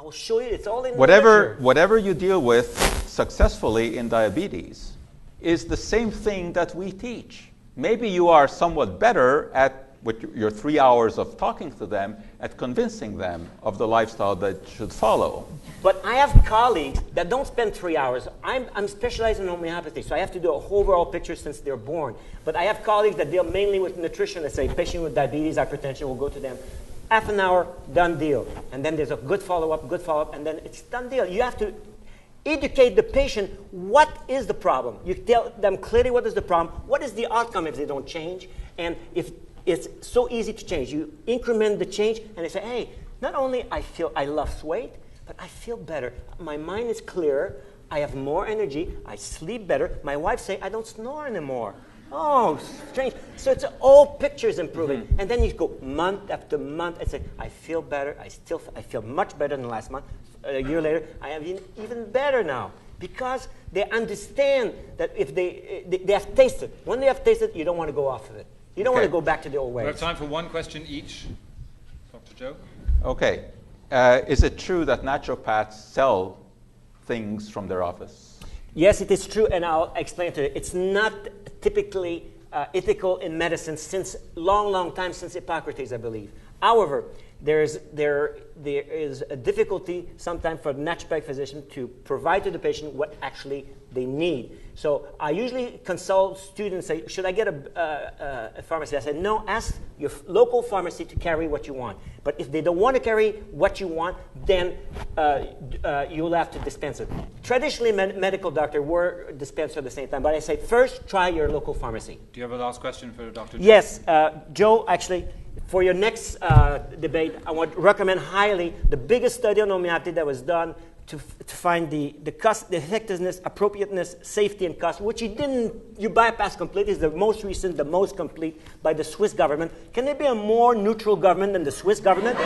will show you. It's all in the literature. Whatever you deal with successfully in diabetes is the same thing that we teach. Maybe you are somewhat better at, with your 3 hours of talking to them, at convincing them of the lifestyle that should follow. But I have colleagues that don't spend 3 hours. I'm specialized in homeopathy, so I have to do a whole overall picture since they're born. But I have colleagues that deal mainly with nutrition. Let's say patient with diabetes, hypertension, will go to them. Half an hour, done deal. And then there's a good follow-up, and then it's done deal. You have to educate the patient what is the problem. You tell them clearly what is the problem, what is the outcome if they don't change, and if it's so easy to change. You increment the change, and they say, hey, not only I lost weight, but I feel better. My mind is clearer. I have more energy. I sleep better. My wife say I don't snore anymore. Oh, strange. So it's all pictures improving. Mm-hmm. And then you go month after month and say, I feel better. I feel much better than last month. A year later, I am even better now. Because they understand that if they have tasted. When they have tasted, you don't want to go off of it. You don't want to go back to the old ways. We have time for one question each. Dr. Joe? Okay. Is it true that naturopaths sell things from their office? Yes, it is true, and I'll explain to you. It's not typically ethical in medicine since long time, since Hippocrates, I believe. However, there is a difficulty sometimes for the naturopathic physician to provide to the patient what actually they need. So I usually consult students, say, should I get a pharmacy? I said, no, ask your local pharmacy to carry what you want. But if they don't want to carry what you want, then you'll have to dispense it. Traditionally, medical doctor were dispensed at the same time. But I say, first, try your local pharmacy. Do you have a last question for Dr. Joe? Yes. Joe, actually, for your next debate, I would recommend highly the biggest study on homeopathy that was done to find the cost, the effectiveness, appropriateness, safety, and cost, which you bypass completely. Is the most recent, the most complete by the Swiss government. Can there be a more neutral government than the Swiss government?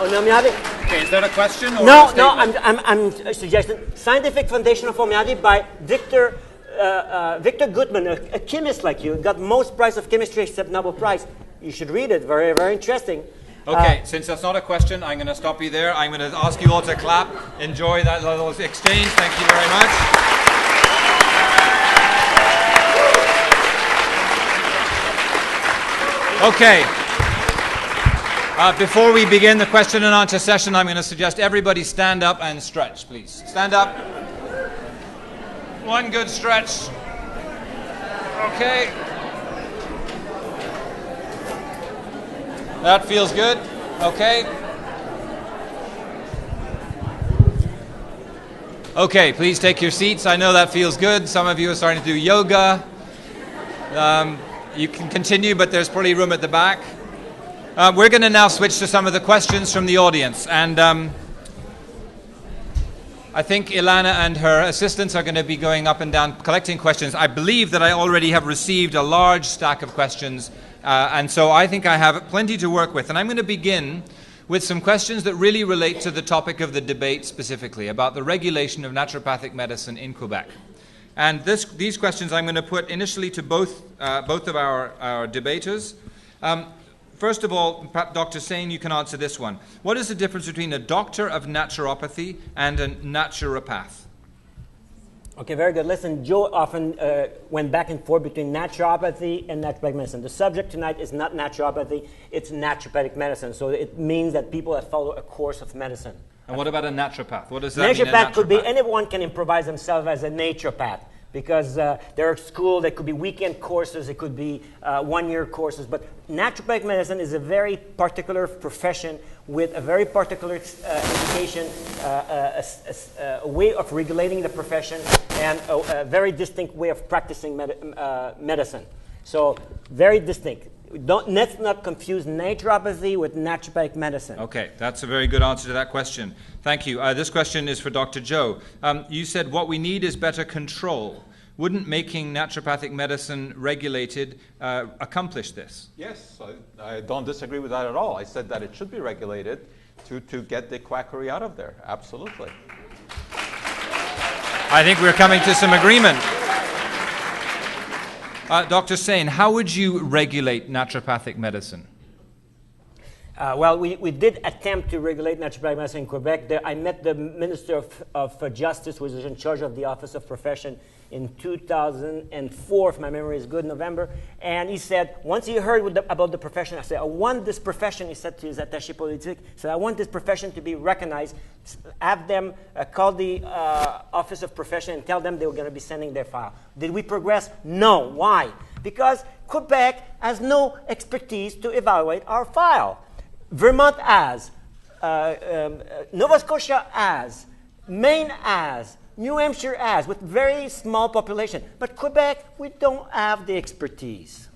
On homeopathy? Okay, is that a question or no, a statement? I'm suggesting Scientific Foundation of Homeopathy by Victor Gutmann, a chemist like you, got most prize of chemistry except Nobel Prize. You should read it. Very, very interesting. Okay, since that's not a question, I'm going to stop you there. I'm going to ask you all to clap. Enjoy that little exchange. Thank you very much. Okay. Before we begin the question and answer session, I'm going to suggest everybody stand up and stretch, please. Stand up. One good stretch. Okay. That feels good. Okay. Okay, please take your seats. I know that feels good. Some of you are starting to do yoga. You can continue, but there's probably room at the back. We're going to now switch to some of the questions from the audience. And I think Ilana and her assistants are going to be going up and down collecting questions. I believe that I already have received a large stack of questions, and so I think I have plenty to work with. And I'm going to begin with some questions that really relate to the topic of the debate specifically, about the regulation of naturopathic medicine in Quebec. And these questions I'm going to put initially to both of our debaters. First of all, Dr. Saine, you can answer this one. What is the difference between a doctor of naturopathy and a naturopath? Okay, very good. Listen, Joe often went back and forth between naturopathy and naturopathic medicine. The subject tonight is not naturopathy, it's naturopathic medicine. So it means that people that follow a course of medicine. And what about a naturopath? What does that mean? Naturopath could be, anyone can improvise themselves as a naturopath. Because there are schools, there could be weekend courses, it could be one-year courses. But naturopathic medicine is a very particular profession with a very particular education, a way of regulating the profession, and a very distinct way of practicing medicine. So, very distinct. Let's not confuse naturopathy with naturopathic medicine. Okay, that's a very good answer to that question. Thank you. This question is for Dr. Joe. You said what we need is better control. Wouldn't making naturopathic medicine regulated accomplish this? Yes, I don't disagree with that at all. I said that it should be regulated to get the quackery out of there. Absolutely. I think we're coming to some agreement. Dr. Saine, how would you regulate naturopathic medicine? Well, we did attempt to regulate naturopathic medicine in Quebec. I met the Minister of Justice, who was in charge of the Office of Profession, in 2004, if my memory is good, November. And he said, once he heard about the profession, I said, I want this profession, he said to his attaché politique, he said, I want this profession to be recognized. Have them call the Office of Profession and tell them they were going to be sending their file. Did we progress? No. Why? Because Quebec has no expertise to evaluate our file. Vermont has, Nova Scotia has, Maine has, New Hampshire has, with very small population. But Quebec, we don't have the expertise.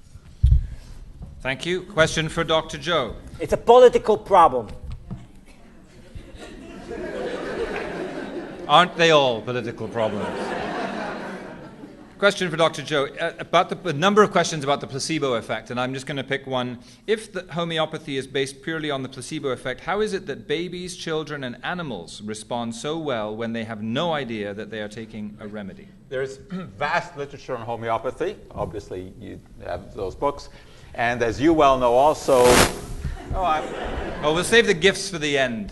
Thank you. Question for Dr. Joe. It's a political problem. Aren't they all political problems? Question for Dr. Joe. About a number of questions about the placebo effect, and I'm just going to pick one. If the homeopathy is based purely on the placebo effect, how is it that babies, children, and animals respond so well when they have no idea that they are taking a remedy? There's vast literature on homeopathy. Obviously, you have those books. And as you well know also... we'll save the gifts for the end.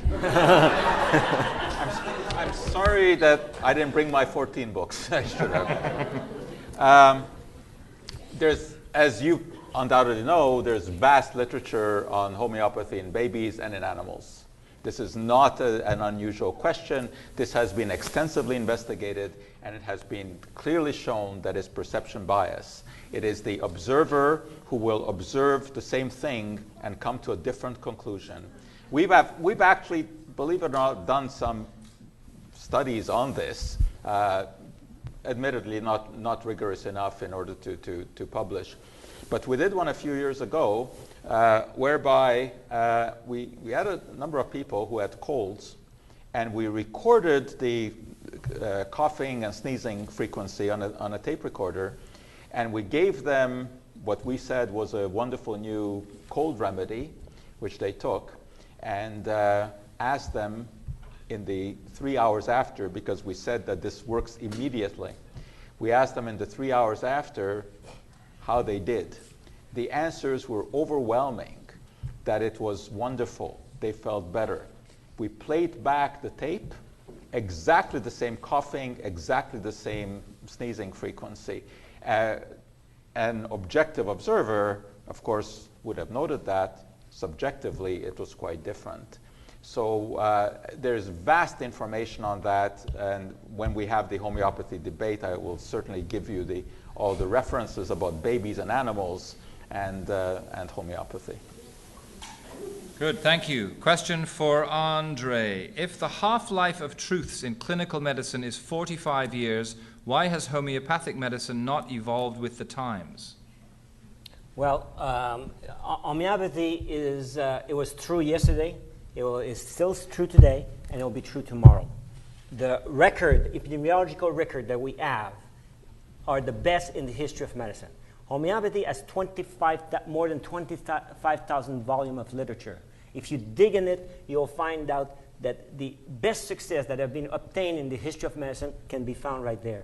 I'm sorry that I didn't bring my 14 books. I should have. There's, as you undoubtedly know, there's vast literature on homeopathy in babies and in animals. This is not an unusual question. This has been extensively investigated, and it has been clearly shown that it's perception bias. It is the observer who will observe the same thing and come to a different conclusion. We've actually, believe it or not, done some studies on this, admittedly not rigorous enough in order to publish. But we did one a few years ago whereby we had a number of people who had colds, and we recorded the coughing and sneezing frequency on a tape recorder, and we gave them what we said was a wonderful new cold remedy, which they took, and asked them in the 3 hours after, because we said that this works immediately. We asked them in the 3 hours after how they did. The answers were overwhelming, that it was wonderful. They felt better. We played back the tape, exactly the same coughing, exactly the same sneezing frequency. An objective observer, of course, would have noted that. Subjectively, it was quite different. So there's vast information on that, and when we have the homeopathy debate, I will certainly give you all the references about babies and animals and homeopathy. Good, thank you. Question for André. If the half-life of truths in clinical medicine is 45 years, why has homeopathic medicine not evolved with the times? Well, homeopathy it was true yesterday. It is still true today, and it will be true tomorrow. The epidemiological record that we have are the best in the history of medicine. Homeopathy has more than 25,000 volumes of literature. If you dig in it, you'll find out that the best success that have been obtained in the history of medicine can be found right there.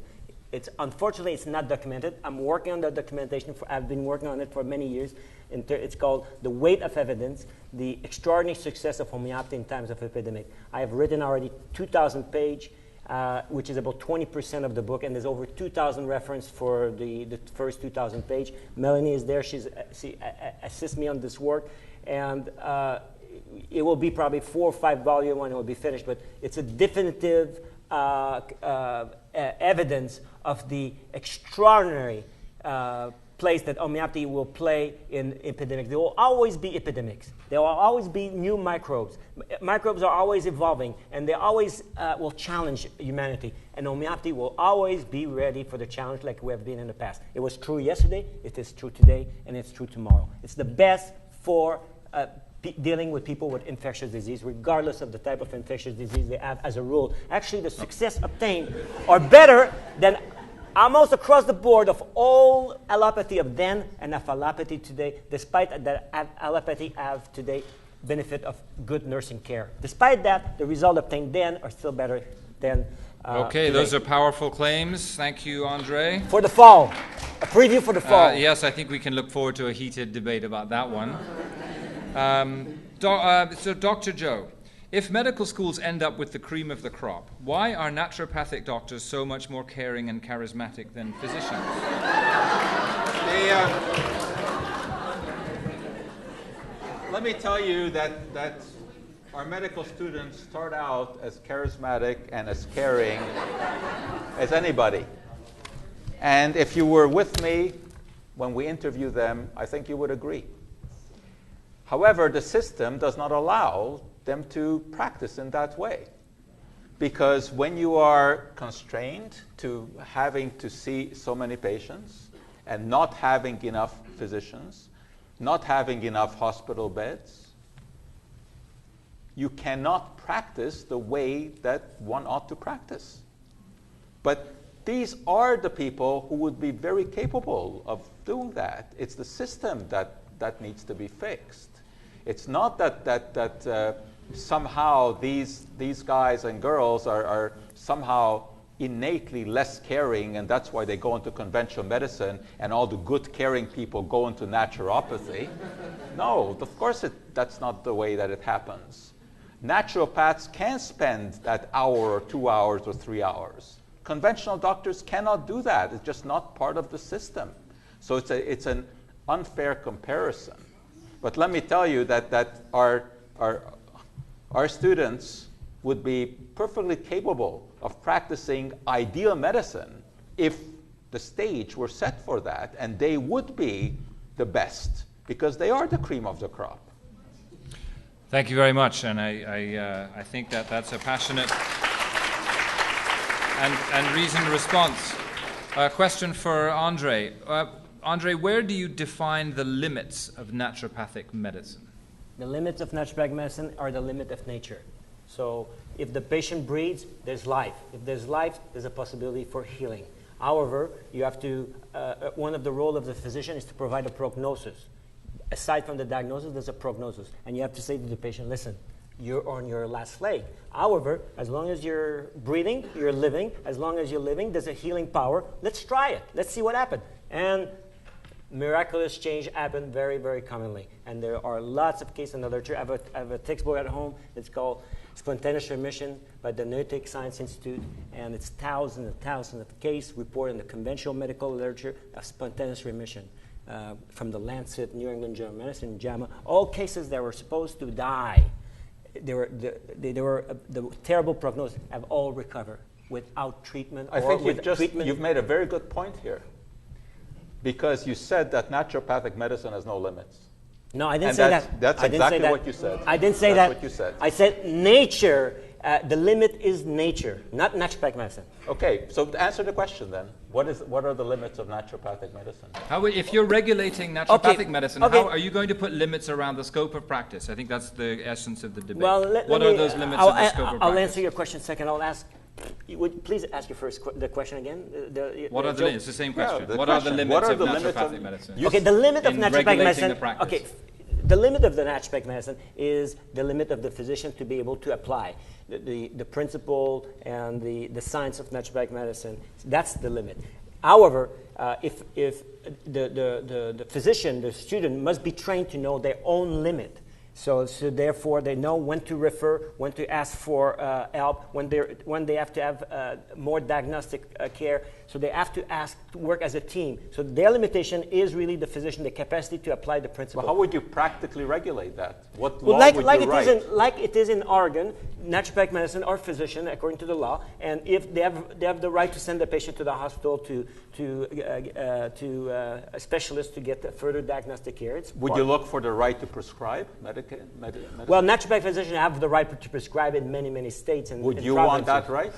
Unfortunately, it's not documented. I'm working on that documentation. I've been working on it for many years. It's called The Weight of Evidence, the extraordinary success of homeopathy in times of epidemic. I have written already 2,000 pages, which is about 20% of the book, and there's over 2,000 references for the first 2,000 pages. Melanie is there. She assists me on this work. And it will be probably 4 or 5 volumes when it will be finished, but it's a definitive evidence of the extraordinary place that homeopathy will play in epidemics. There will always be epidemics. There will always be new microbes. Microbes are always evolving, and they always will challenge humanity. And homeopathy will always be ready for the challenge like we have been in the past. It was true yesterday, it is true today, and it's true tomorrow. It's the best for dealing with people with infectious disease, regardless of the type of infectious disease they have as a rule. Actually, the success obtained are better than almost across the board of all allopathy of then and of allopathy today, despite that allopathy have today benefit of good nursing care. Despite that, the result obtained then are still better than okay, today. Those are powerful claims. Thank you, André. For the fall, a preview for the fall. Yes, I think we can look forward to a heated debate about that one. So Dr. Joe, if medical schools end up with the cream of the crop, why are naturopathic doctors so much more caring and charismatic than physicians? Let me tell you that our medical students start out as charismatic and as caring as anybody. And if you were with me when we interview them, I think you would agree. However, the system does not allow them to practice in that way. Because when you are constrained to having to see so many patients and not having enough physicians, not having enough hospital beds, you cannot practice the way that one ought to practice. But these are the people who would be very capable of doing that. It's the system that needs to be fixed. It's not that somehow these guys and girls are somehow innately less caring, and that's why they go into conventional medicine, and all the good caring people go into naturopathy. No, of course that's not the way that it happens. Naturopaths can spend that hour or 2 hours or 3 hours. Conventional doctors cannot do that. It's just not part of the system. So it's an unfair comparison. But let me tell you that our students would be perfectly capable of practicing ideal medicine if the stage were set for that, and they would be the best because they are the cream of the crop. Thank you very much, and I think that's a passionate and reasoned response. A question for André. André, where do you define the limits of naturopathic medicine? The limits of naturopathic medicine are the limit of nature. So if the patient breathes, there's life. If there's life, there's a possibility for healing. However, you have to, one of the roles of the physician is to provide a prognosis. Aside from the diagnosis, there's a prognosis. And you have to say to the patient, listen, you're on your last leg. However, as long as you're breathing, you're living. As long as you're living, there's a healing power. Let's try it. Let's see what happens. And miraculous change happen very, very commonly. And there are lots of cases in the literature. I have a textbook at home. It's called Spontaneous Remission by the Naturopathic Science Institute. And it's thousands and thousands of cases reported in the conventional medical literature of spontaneous remission. From the Lancet, New England Journal of Medicine, JAMA, all cases that were supposed to die, the terrible prognosis, have all recovered without treatment. I think you've made a very good point here, because you said that naturopathic medicine has no limits. No, I didn't say that. That's exactly what you said. I didn't say that. That's what you said. I said nature. The limit is nature, not naturopathic medicine. Okay, so to answer the question then, what are the limits of naturopathic medicine? If you're regulating naturopathic medicine, how are you going to put limits around the scope of practice? I think that's the essence of the debate. Well, what are those limits of the scope of practice? I'll answer your question second. I'll ask. Would you please ask your the question again? What are the limits? It's the same question. Yeah, what are the limits of naturopathic medicine? Okay, the limit of naturopathic medicine. Okay. The limit of the naturopathic medicine is the limit of the physician to be able to apply the principle and the science of naturopathic medicine. That's the limit. However, if the physician, the student, must be trained to know their own limit. So therefore, they know when to refer, when to ask for help, when they have to have more diagnostic care. So they have to work as a team. So their limitation is really the physician, the capacity to apply the principle. Well, how would you practically regulate that? What law like would you write? Like it is in Oregon, naturopathic medicine are physician according to the law, and if they have the right to send the patient to the hospital to a specialist to get further diagnostic care. Would you look for the right to prescribe medicine? Well, naturopathic physicians have the right to prescribe in many states. And would you want that right?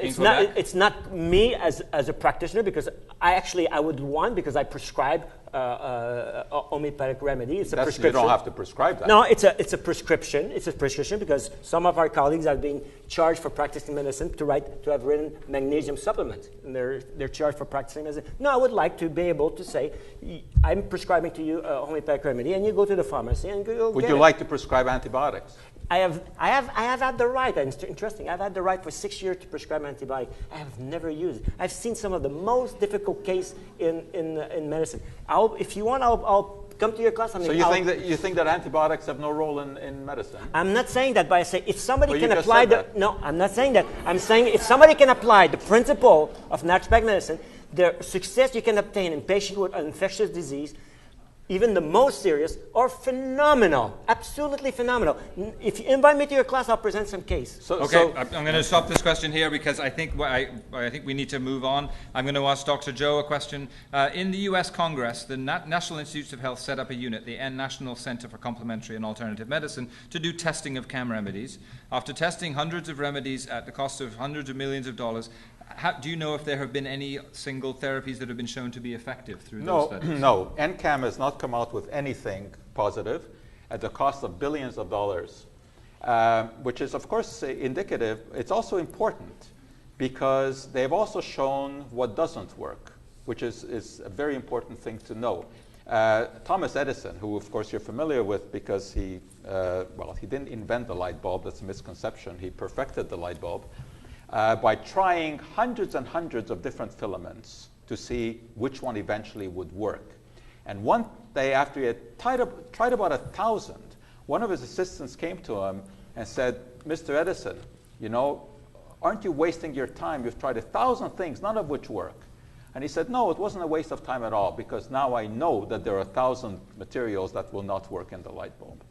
It's not me as a practitioner, because I would want, because I prescribe homeopathic remedy. It's a prescription. You don't have to prescribe that. No, it's a prescription. It's a prescription because some of our colleagues are being charged for practicing medicine to have written magnesium supplements, and they're charged for practicing medicine. No, I would like to be able to say, I'm prescribing to you a homeopathic remedy, and you go to the pharmacy and go. Would you like to prescribe antibiotics? I have had the right. It's interesting. I've had the right for 6 years to prescribe antibiotics. I have never used it. I've seen some of the most difficult cases in medicine. If you want, I'll come to your class. So you think that antibiotics have no role in medicine? I'm not saying that, but I say if somebody Well, can you just apply said the... that. No, I'm not saying that. I'm saying if somebody can apply the principle of naturopathic medicine, the success you can obtain in patients with an infectious disease, even the most serious, are phenomenal. Absolutely phenomenal. If you invite me to your class, I'll present some case. Okay, I'm going to stop this question here because I think I think we need to move on. I'm going to ask Dr. Joe a question. In the U.S. Congress, the National Institutes of Health set up a unit, the National Center for Complementary and Alternative Medicine, to do testing of CAM remedies. After testing hundreds of remedies at the cost of hundreds of millions of dollars, do you know if there have been any single therapies that have been shown to be effective through those studies? No, NCAM has not come out with anything positive at the cost of billions of dollars, which is, of course, indicative. It's also important because they've also shown what doesn't work, which is a very important thing to know. Thomas Edison, who, of course, you're familiar with because he didn't invent the light bulb. That's a misconception. He perfected the light bulb. By trying hundreds and hundreds of different filaments to see which one eventually would work. And one day after he had tried about 1,000, one of his assistants came to him and said, Mr. Edison, you know, aren't you wasting your time? You've tried 1,000 things, none of which work. And he said, no, it wasn't a waste of time at all because now I know that there are 1,000 materials that will not work in the light bulb.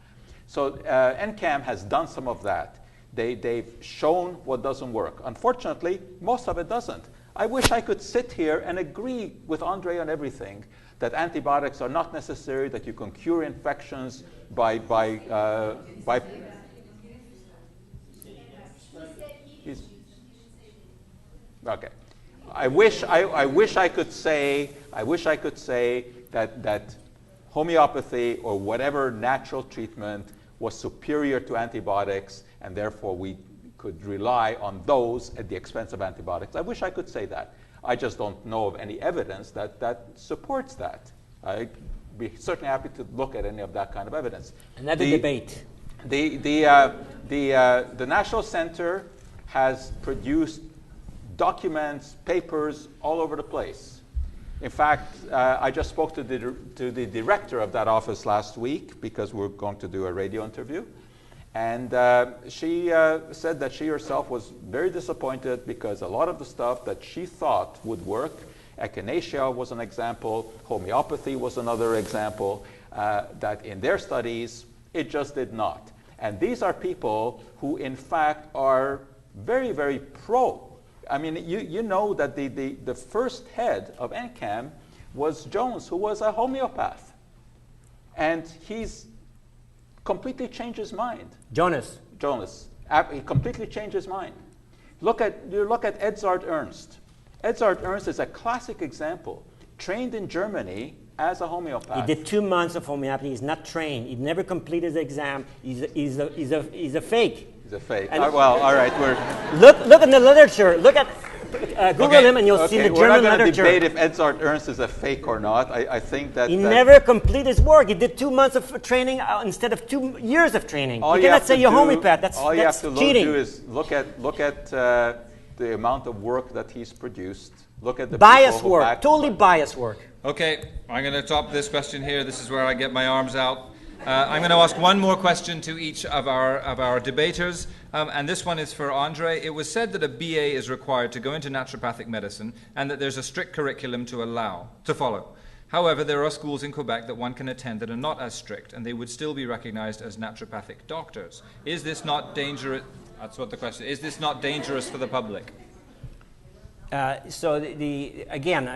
So NCAM has done some of that. They've shown what doesn't work. Unfortunately, most of it doesn't. I wish I could sit here and agree with André on everything, that antibiotics are not necessary, that you can cure infections by okay. I wish I could say that homeopathy or whatever natural treatment was superior to antibiotics, and therefore we could rely on those at the expense of antibiotics. I wish I could say that. I just don't know of any evidence that supports that. I'd be certainly happy to look at any of that kind of evidence. Another debate. The National Center has produced documents, papers all over the place. In fact, I just spoke to the director of that office last week because we're going to do a radio interview. And she said that she herself was very disappointed because a lot of the stuff that she thought would work, echinacea was an example, homeopathy was another example, that in their studies, it just did not. And these are people who, in fact, are very, very pro. I mean, you know that the first head of NCAM was Jones, who was a homeopath. And he's completely changed his mind. Jonas. He completely changed his mind. You look at Edzard Ernst. Edzard Ernst is a classic example. Trained in Germany as a homeopath. He did 2 months of homeopathy. He's not trained. He never completed his exam. He's a fake. He's a fake. Well, all right. Look in the literature. Look at Google him and you'll see the German literature. We're not going to debate if Edzard Ernst is a fake or not. I think that... He never completed his work. He did 2 months of training instead of 2 years of training. You cannot say you're homeopath. That's cheating. All you have to do is look at the amount of work that he's produced. Look at the biased work. Totally biased work. Okay, I'm going to top this question here. This is where I get my arms out. I'm going to ask one more question to each of our debaters, and this one is for André. It was said that a BA is required to go into naturopathic medicine and that there's a strict curriculum to follow. However, there are schools in Quebec that one can attend that are not as strict, and they would still be recognized as naturopathic doctors. Is this not dangerous? That's what the question is. Is this not dangerous for the public? So again,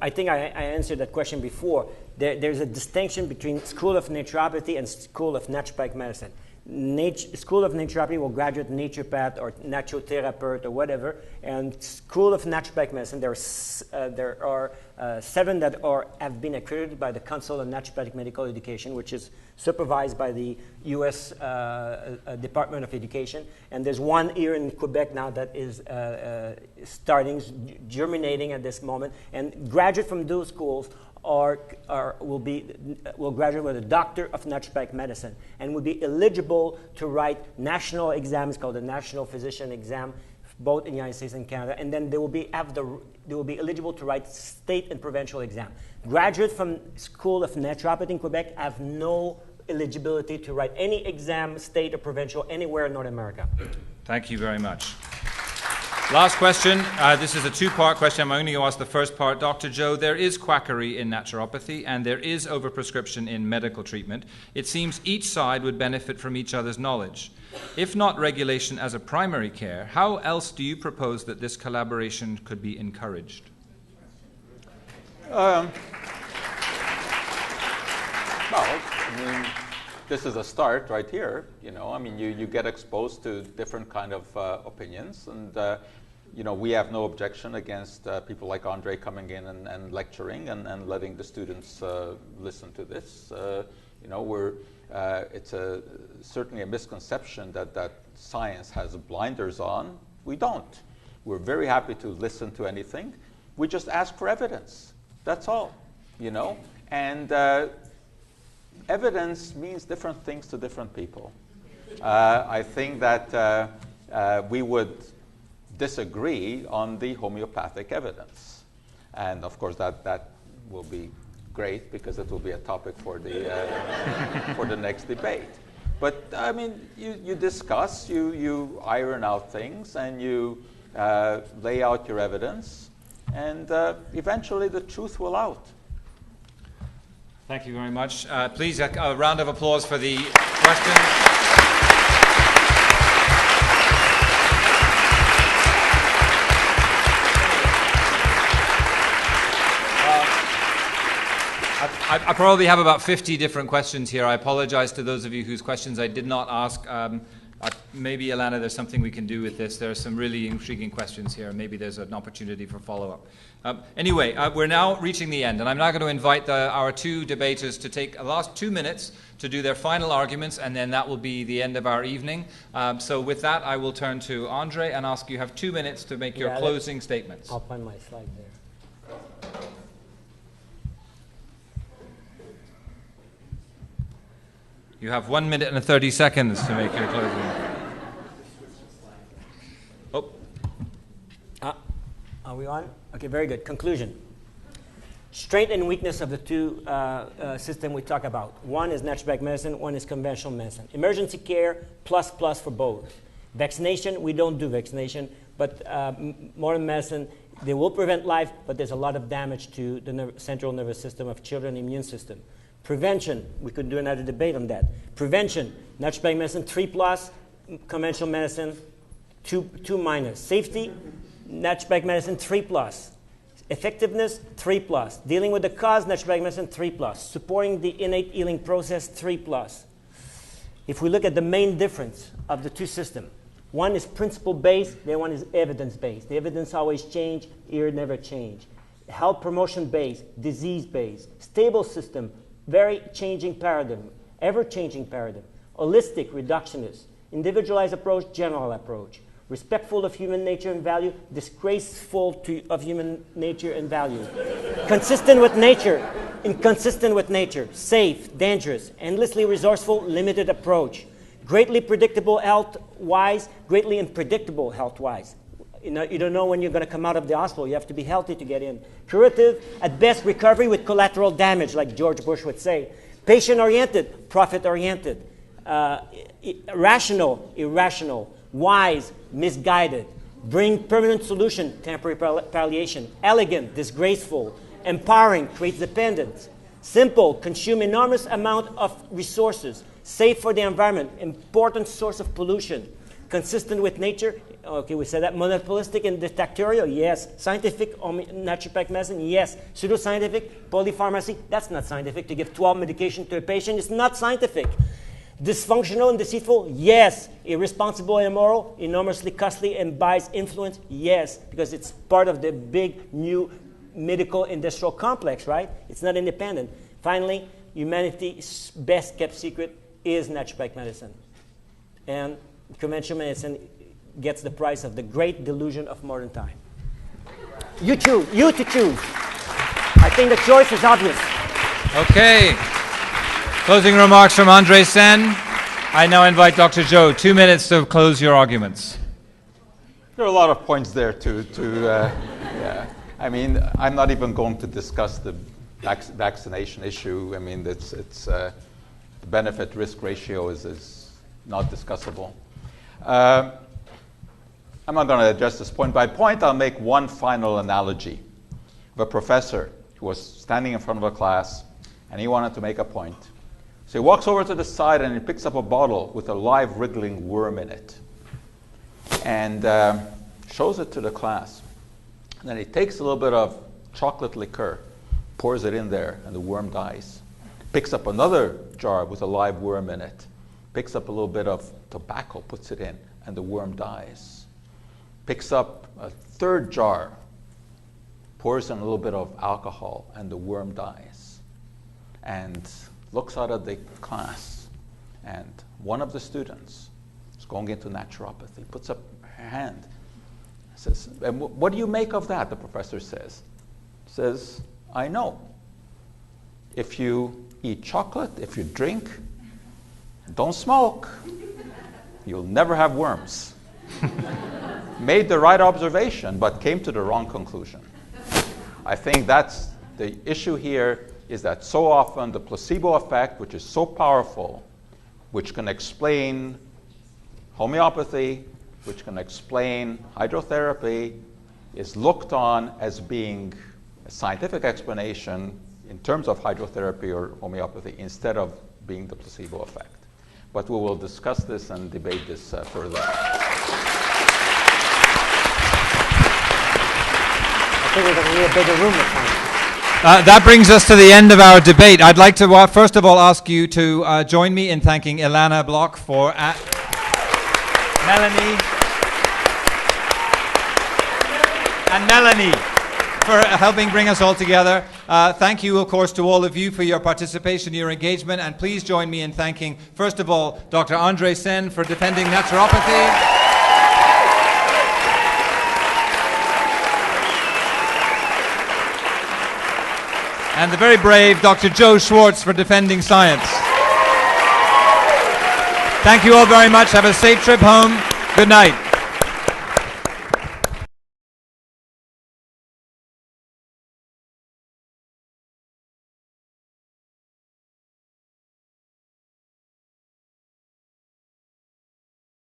I think I answered that question before. There's a distinction between School of Naturopathy and School of Naturopathic Medicine. School of Naturopathy will graduate naturopath or naturotherapist or whatever, and School of Naturopathic Medicine, there are 7 that have been accredited by the Council of Naturopathic Medical Education, which is supervised by the U.S. Department of Education, and there's 1 here in Quebec now that is germinating at this moment, and graduate from those schools will graduate with a Doctor of Naturopathic Medicine and will be eligible to write national exams called the National Physician Exam both in the United States and Canada, and then they will be eligible to write state and provincial exam. Graduates from School of Naturopathy in Quebec have no eligibility to write any exam, state or provincial, anywhere in North America. Thank you very much. Last question. This is a two-part question. I'm only going to ask the first part. Dr. Joe, there is quackery in naturopathy and there is overprescription in medical treatment. It seems each side would benefit from each other's knowledge. If not regulation as a primary care, how else do you propose that this collaboration could be encouraged? Well, I mean, this is a start right here. You know, I mean, you get exposed to different kind of opinions, and you know, we have no objection against people like André coming in and lecturing and letting the students listen to this. You know, it's certainly a misconception that science has blinders on. We don't. We're very happy to listen to anything. We just ask for evidence. That's all. You know, and evidence means different things to different people. I think that we would disagree on the homeopathic evidence. And of course that will be great because it will be a topic for the, for the next debate. But I mean, you discuss, you iron out things, and you lay out your evidence, and eventually the truth will out. Thank you very much. Please, a round of applause for the question. I probably have about 50 different questions here. I apologize to those of you whose questions I did not ask. Maybe, Alana, there's something we can do with this. There are some really intriguing questions here. Maybe there's an opportunity for follow-up. Anyway, we're now reaching the end, and I'm now going to invite our two debaters to take the last 2 minutes to do their final arguments, and then that will be the end of our evening. So with that, I will turn to André and ask you have 2 minutes to make your closing statements. I'll find my slide there. You have 1 minute and 30 seconds to make your closing. Oh. Are we on? Okay, very good. Conclusion. Strength and weakness of the two systems we talk about. One is naturopathic medicine, one is conventional medicine. Emergency care, plus for both. Vaccination, we don't do vaccination, but modern medicine, they will prevent life, but there's a lot of damage to the central nervous system of children's immune system. Prevention, we could do another debate on that. Prevention, naturopathic medicine, 3+, conventional medicine, 2-. Safety, naturopathic medicine, 3+. Effectiveness, 3+. Dealing with the cause, naturopathic medicine, 3+. Supporting the innate healing process, 3+. If we look at the main difference of the two systems, one is principle-based, the other one is evidence-based. The evidence always change, here never change. Health promotion-based, disease-based, stable system, very changing paradigm, ever-changing paradigm, holistic, reductionist, individualized approach, general approach, respectful of human nature and value, disgraceful of human nature and value, consistent with nature, inconsistent with nature, safe, dangerous, endlessly resourceful, limited approach, greatly predictable health-wise, greatly unpredictable health-wise. You don't know when you're going to come out of the hospital. You have to be healthy to get in. Curative, at best, recovery with collateral damage, like George Bush would say. Patient-oriented, profit-oriented. Rational, irrational. Wise, misguided. Bring permanent solution, temporary palliation. Elegant, disgraceful. Empowering, creates dependence. Simple, consume enormous amount of resources. Safe for the environment, important source of pollution. Consistent with nature. Okay, we said that. Monopolistic and dictatorial, yes. Scientific, naturopathic medicine, yes. Pseudoscientific, polypharmacy, that's not scientific. To give 12 medications to a patient is not scientific. Dysfunctional and deceitful, yes. Irresponsible and immoral, enormously costly and biased influence, yes. Because it's part of the big new medical industrial complex, right? It's not independent. Finally, humanity's best kept secret is naturopathic medicine. And conventional medicine gets the price of the great delusion of modern time. You choose. You to choose. I think the choice is obvious. Okay. Closing remarks from André Saine. I now invite Dr. Joe. 2 minutes to close your arguments. There are a lot of points there yeah. I mean, I'm not even going to discuss the vaccination issue. I mean, the benefit-risk ratio is not discussable. I'm not going to address this point by point. I'll make one final analogy of a professor who was standing in front of a class, and he wanted to make a point. So he walks over to the side and he picks up a bottle with a live wriggling worm in it and shows it to the class. And then he takes a little bit of chocolate liqueur, pours it in there, and the worm dies. Picks up another jar with a live worm in it, picks up a little bit of tobacco, puts it in, and the worm dies. Picks up a third jar, pours in a little bit of alcohol, and the worm dies. And looks out at the class, and one of the students is going into naturopathy, puts up her hand, says, and what do you make of that? The professor says, I know. If you eat chocolate, if you drink, don't smoke, you'll never have worms. Made the right observation, but came to the wrong conclusion. I think that's the issue here, is that so often the placebo effect, which is so powerful, which can explain homeopathy, which can explain hydrotherapy, is looked on as being a scientific explanation in terms of hydrotherapy or homeopathy instead of being the placebo effect. But we will discuss this and debate this further. I think we're going to need a bigger room this time. That brings us to the end of our debate. I'd like to first of all ask you to join me in thanking Ilana Block for Melanie for helping bring us all together. Thank you, of course, to all of you for your participation, your engagement, and please join me in thanking, first of all, Dr. André Saine for defending naturopathy. And the very brave Dr. Joe Schwarcz for defending science. Thank you all very much. Have a safe trip home. Good night.